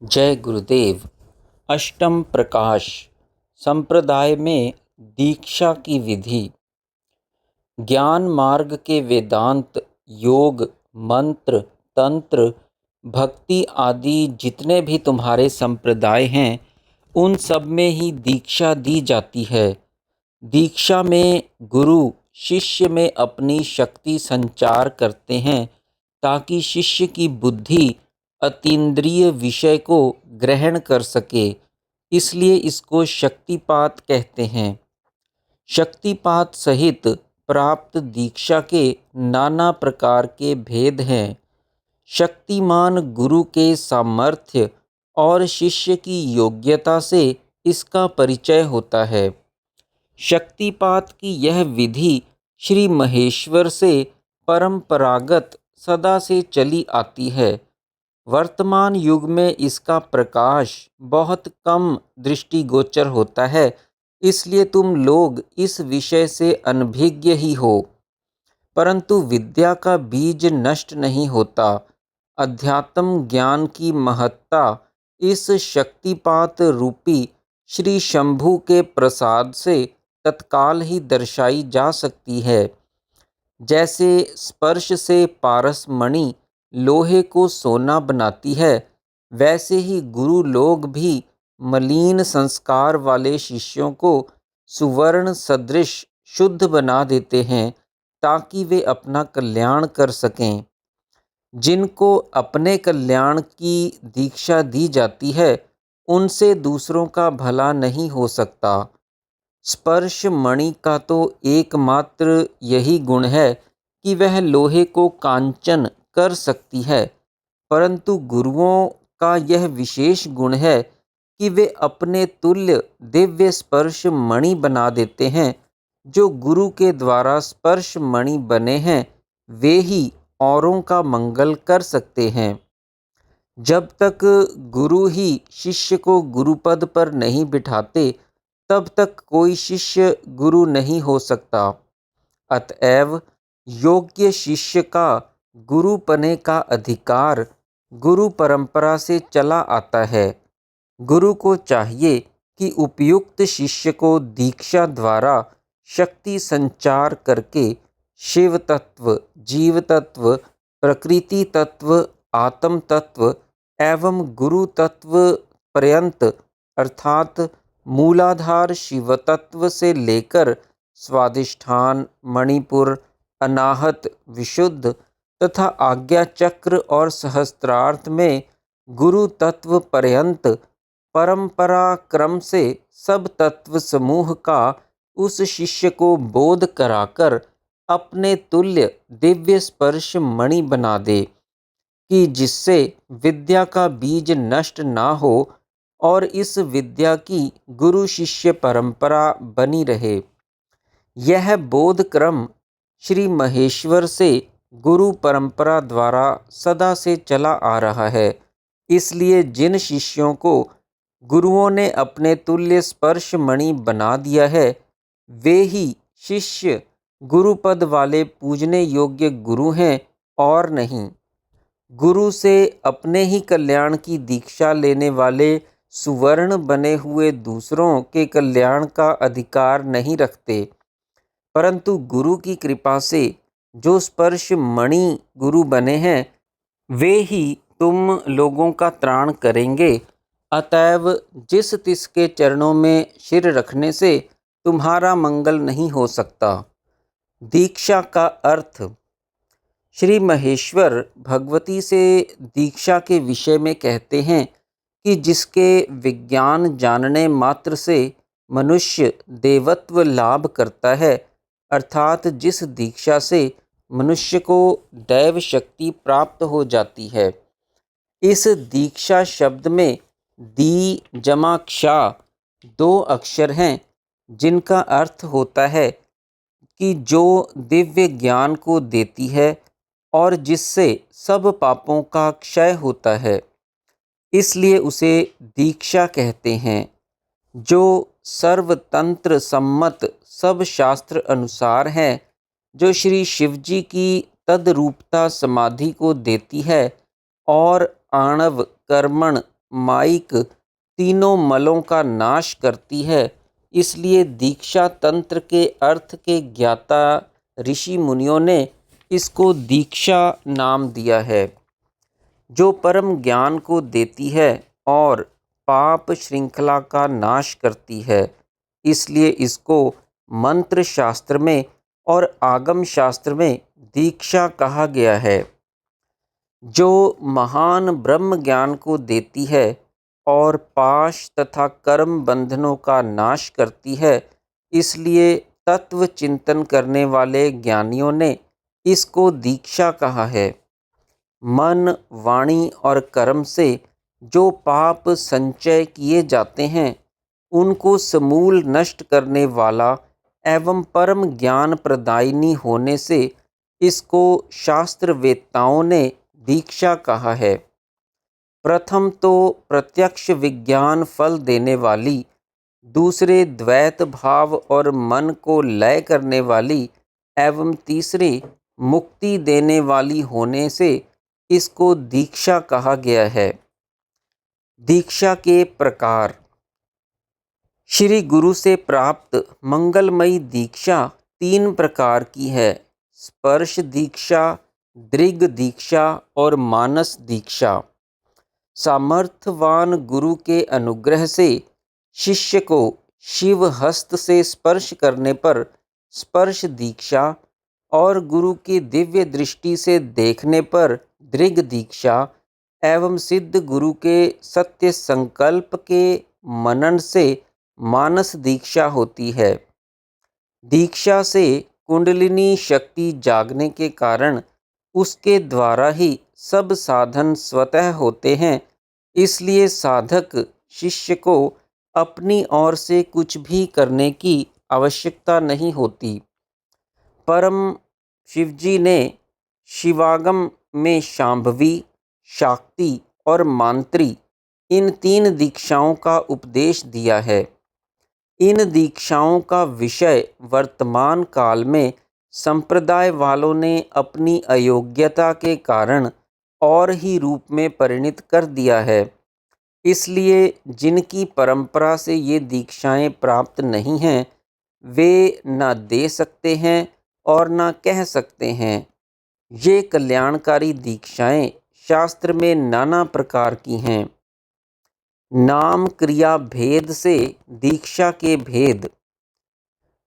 जय गुरुदेव। अष्टम प्रकाश संप्रदाय में दीक्षा की विधि। ज्ञान मार्ग के वेदांत, योग, मंत्र, तंत्र, भक्ति आदि जितने भी तुम्हारे संप्रदाय हैं, उन सब में ही दीक्षा दी जाती है। दीक्षा में गुरु शिष्य में अपनी शक्ति संचार करते हैं ताकि शिष्य की बुद्धि अतीन्द्रिय विषय को ग्रहण कर सके। इसलिए इसको शक्तिपात कहते हैं। शक्तिपात सहित प्राप्त दीक्षा के नाना प्रकार के भेद हैं। शक्तिमान गुरु के सामर्थ्य और शिष्य की योग्यता से इसका परिचय होता है। शक्तिपात की यह विधि श्री महेश्वर से परंपरागत सदा से चली आती है। वर्तमान युग में इसका प्रकाश बहुत कम दृष्टिगोचर होता है, इसलिए तुम लोग इस विषय से अनभिज्ञ ही हो। परंतु विद्या का बीज नष्ट नहीं होता। अध्यात्म ज्ञान की महत्ता इस शक्तिपात रूपी श्री शंभु के प्रसाद से तत्काल ही दर्शाई जा सकती है। जैसे स्पर्श से पारस मणि लोहे को सोना बनाती है, वैसे ही गुरु लोग भी मलिन संस्कार वाले शिष्यों को सुवर्ण सदृश शुद्ध बना देते हैं ताकि वे अपना कल्याण कर सकें। जिनको अपने कल्याण की दीक्षा दी जाती है, उनसे दूसरों का भला नहीं हो सकता। स्पर्श मणि का तो एकमात्र यही गुण है कि वह लोहे को कांचन कर सकती है, परंतु गुरुओं का यह विशेष गुण है कि वे अपने तुल्य दिव्य स्पर्श मणि बना देते हैं। जो गुरु के द्वारा स्पर्श मणि बने हैं, वे ही औरों का मंगल कर सकते हैं। जब तक गुरु ही शिष्य को गुरुपद पर नहीं बिठाते, तब तक कोई शिष्य गुरु नहीं हो सकता। अतएव योग्य शिष्य का गुरु पने का अधिकार गुरु परंपरा से चला आता है। गुरु को चाहिए कि उपयुक्त शिष्य को दीक्षा द्वारा शक्ति संचार करके शिव तत्व, जीव तत्व, प्रकृति तत्व, आत्म तत्व एवं गुरु तत्व पर्यंत अर्थात मूलाधार शिव तत्व से लेकर स्वादिष्ठान, मणिपुर, अनाहत, विशुद्ध तथा आज्ञा चक्र और सहस्त्रार्थ में गुरु तत्व पर्यंत परंपरा क्रम से सब तत्व समूह का उस शिष्य को बोध कराकर अपने तुल्य दिव्य स्पर्श मणि बना दे कि जिससे विद्या का बीज नष्ट ना हो और इस विद्या की गुरु शिष्य परंपरा बनी रहे। यह बोध क्रम श्री महेश्वर से गुरु परंपरा द्वारा सदा से चला आ रहा है। इसलिए जिन शिष्यों को गुरुओं ने अपने तुल्य स्पर्श मणि बना दिया है, वे ही शिष्य गुरुपद वाले पूजने योग्य गुरु हैं और नहीं। गुरु से अपने ही कल्याण की दीक्षा लेने वाले सुवर्ण बने हुए दूसरों के कल्याण का अधिकार नहीं रखते, परंतु गुरु की कृपा से जो स्पर्श मणि गुरु बने हैं, वे ही तुम लोगों का त्राण करेंगे। अतएव जिस तिसके चरणों में सिर रखने से तुम्हारा मंगल नहीं हो सकता। दीक्षा का अर्थ। श्री महेश्वर भगवती से दीक्षा के विषय में कहते हैं कि जिसके विज्ञान जानने मात्र से मनुष्य देवत्व लाभ करता है, अर्थात जिस दीक्षा से मनुष्य को दैव शक्ति प्राप्त हो जाती है। इस दीक्षा शब्द में दी जमाक्षा 2 अक्षर हैं, जिनका अर्थ होता है कि जो दिव्य ज्ञान को देती है और जिससे सब पापों का क्षय होता है, इसलिए उसे दीक्षा कहते हैं। जो सर्वतंत्र सम्मत सब शास्त्र अनुसार है, जो श्री शिवजी की तद्रूपता समाधि को देती है और आणव, कर्मण, माइक तीनों मलों का नाश करती है, इसलिए दीक्षा तंत्र के अर्थ के ज्ञाता ऋषि मुनियों ने इसको दीक्षा नाम दिया है, जो परम ज्ञान को देती है और पाप श्रृंखला का नाश करती है। इसलिए इसको मंत्र शास्त्र में और आगम शास्त्र में दीक्षा कहा गया है, जो महान ब्रह्म ज्ञान को देती है और पाश तथा कर्म बंधनों का नाश करती है। इसलिए तत्व चिंतन करने वाले ज्ञानियों ने इसको दीक्षा कहा है। मन, वाणी और कर्म से जो पाप संचय किए जाते हैं, उनको समूल नष्ट करने वाला एवं परम ज्ञान प्रदायिनी होने से इसको शास्त्र वेत्ताओं ने दीक्षा कहा है। प्रथम तो प्रत्यक्ष विज्ञान फल देने वाली, दूसरे द्वैत भाव और मन को लय करने वाली एवं तीसरे मुक्ति देने वाली होने से इसको दीक्षा कहा गया है। दीक्षा के प्रकार। श्री गुरु से प्राप्त मंगलमयी दीक्षा 3 प्रकार की है: स्पर्श दीक्षा, दृग दीक्षा और मानस दीक्षा। सामर्थ्यवान गुरु के अनुग्रह से शिष्य को शिव हस्त से स्पर्श करने पर स्पर्श दीक्षा और गुरु की दिव्य दृष्टि से देखने पर दृग दीक्षा एवं सिद्ध गुरु के सत्य संकल्प के मनन से मानस दीक्षा होती है। दीक्षा से कुंडलिनी शक्ति जागने के कारण उसके द्वारा ही सब साधन स्वतः होते हैं, इसलिए साधक शिष्य को अपनी ओर से कुछ भी करने की आवश्यकता नहीं होती। परम शिवजी ने शिवागम में शांभवी, शाक्ति और मांत्री इन 3 दीक्षाओं का उपदेश दिया है। इन दीक्षाओं का विषय वर्तमान काल में संप्रदाय वालों ने अपनी अयोग्यता के कारण और ही रूप में परिणित कर दिया है। इसलिए जिनकी परंपरा से ये दीक्षाएं प्राप्त नहीं हैं, वे न दे सकते हैं और न कह सकते हैं। ये कल्याणकारी दीक्षाएं शास्त्र में नाना प्रकार की हैं। नाम क्रिया भेद से दीक्षा के भेद।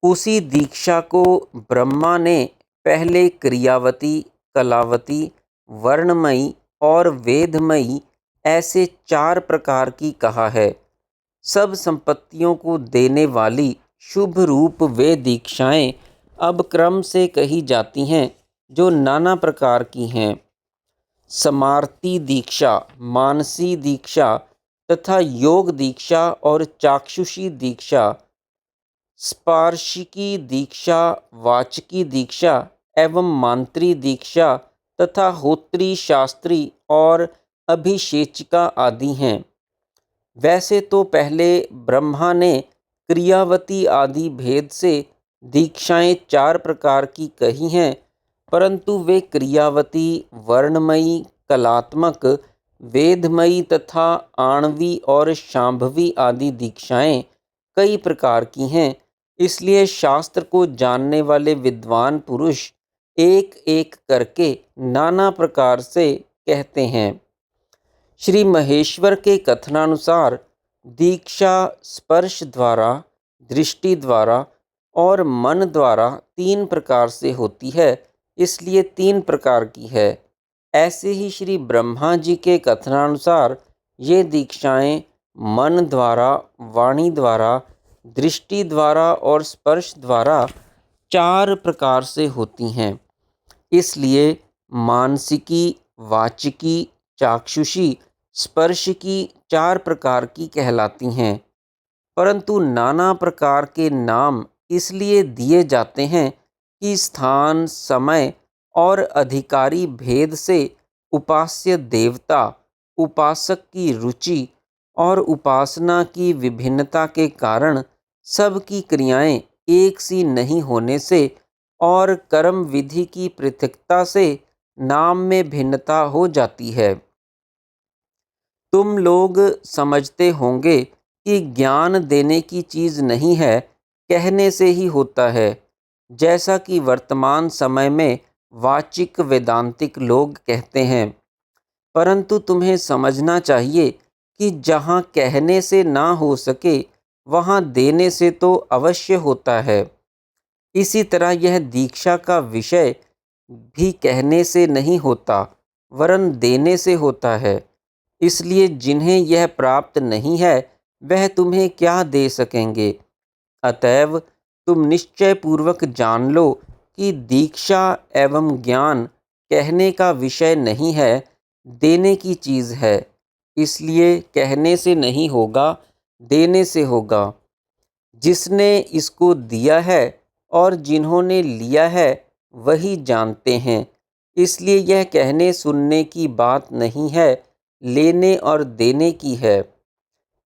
उसी दीक्षा को ब्रह्मा ने पहले क्रियावती, कलावती, वर्णमयी और वेदमयी ऐसे 4 प्रकार की कहा है। सब संपत्तियों को देने वाली शुभ रूप वे दीक्षाएं अब क्रम से कही जाती हैं, जो नाना प्रकार की हैं। समार्ती दीक्षा, मानसी दीक्षा तथा योग दीक्षा और चाक्षुषी दीक्षा, स्पार्शिकी दीक्षा, वाचकी दीक्षा एवं मांत्री दीक्षा तथा होत्री, शास्त्री और अभिषेचिका आदि हैं। वैसे तो पहले ब्रह्मा ने क्रियावती आदि भेद से दीक्षाएं 4 प्रकार की कही हैं, परंतु वे क्रियावती, वर्णमयी, कलात्मक, वेदमयी तथा आणवी और शांभवी आदि दीक्षाएं कई प्रकार की हैं। इसलिए शास्त्र को जानने वाले विद्वान पुरुष एक एक करके नाना प्रकार से कहते हैं। श्री महेश्वर के कथनानुसार दीक्षा स्पर्श द्वारा, दृष्टि द्वारा और मन द्वारा 3 प्रकार से होती है, इसलिए 3 प्रकार की है। ऐसे ही श्री ब्रह्मा जी के कथनानुसार ये दीक्षाएं मन द्वारा, वाणी द्वारा, दृष्टि द्वारा और स्पर्श द्वारा 4 प्रकार से होती हैं। इसलिए मानसिकी, वाचिकी, चाक्षुषी, स्पर्श की 4 प्रकार की कहलाती हैं। परंतु नाना प्रकार के नाम इसलिए दिए जाते हैं कि स्थान, समय और अधिकारी भेद से उपास्य देवता, उपासक की रुचि और उपासना की विभिन्नता के कारण सबकी क्रियाएं एक सी नहीं होने से और कर्म विधि की पृथकता से नाम में भिन्नता हो जाती है। तुम लोग समझते होंगे कि ज्ञान देने की चीज़ नहीं है, कहने से ही होता है, जैसा कि वर्तमान समय में वाचिक वेदांतिक लोग कहते हैं। परंतु तुम्हें समझना चाहिए कि जहाँ कहने से ना हो सके, वहाँ देने से तो अवश्य होता है। इसी तरह यह दीक्षा का विषय भी कहने से नहीं होता, वरन देने से होता है। इसलिए जिन्हें यह प्राप्त नहीं है, वह तुम्हें क्या दे सकेंगे। अतएव तुम निश्चय पूर्वक जान लो कि दीक्षा एवं ज्ञान कहने का विषय नहीं है, देने की चीज़ है। इसलिए कहने से नहीं होगा, देने से होगा। जिसने इसको दिया है और जिन्होंने लिया है, वही जानते हैं। इसलिए यह कहने सुनने की बात नहीं है, लेने और देने की है।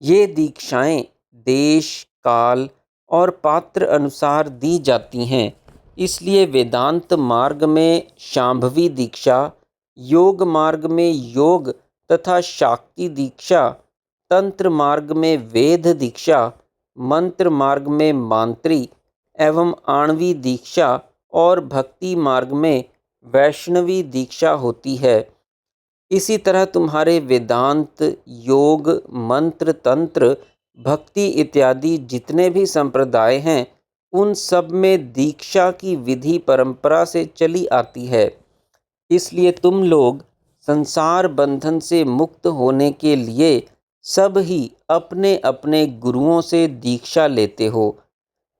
ये दीक्षाएं देश, काल और पात्र अनुसार दी जाती हैं। इसलिए वेदांत मार्ग में शांभवी दीक्षा, योग मार्ग में योग तथा शाक्ति दीक्षा, तंत्र मार्ग में वेद दीक्षा, मंत्र मार्ग में मांत्री एवं आणवी दीक्षा और भक्ति मार्ग में वैष्णवी दीक्षा होती है। इसी तरह तुम्हारे वेदांत, योग, मंत्र, तंत्र, भक्ति इत्यादि जितने भी संप्रदाय हैं, उन सब में दीक्षा की विधि परंपरा से चली आती है। इसलिए तुम लोग संसार बंधन से मुक्त होने के लिए सब ही अपने अपने गुरुओं से दीक्षा लेते हो,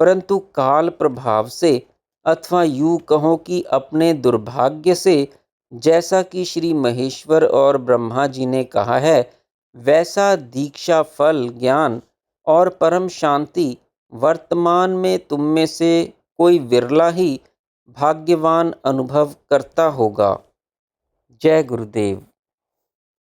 परंतु काल प्रभाव से अथवा यूँ कहो कि अपने दुर्भाग्य से, जैसा कि श्री महेश्वर और ब्रह्मा जी ने कहा है, वैसा दीक्षा फल, ज्ञान और परम शांति वर्तमान में तुम में से कोई विरला ही भाग्यवान अनुभव करता होगा। जय गुरुदेव।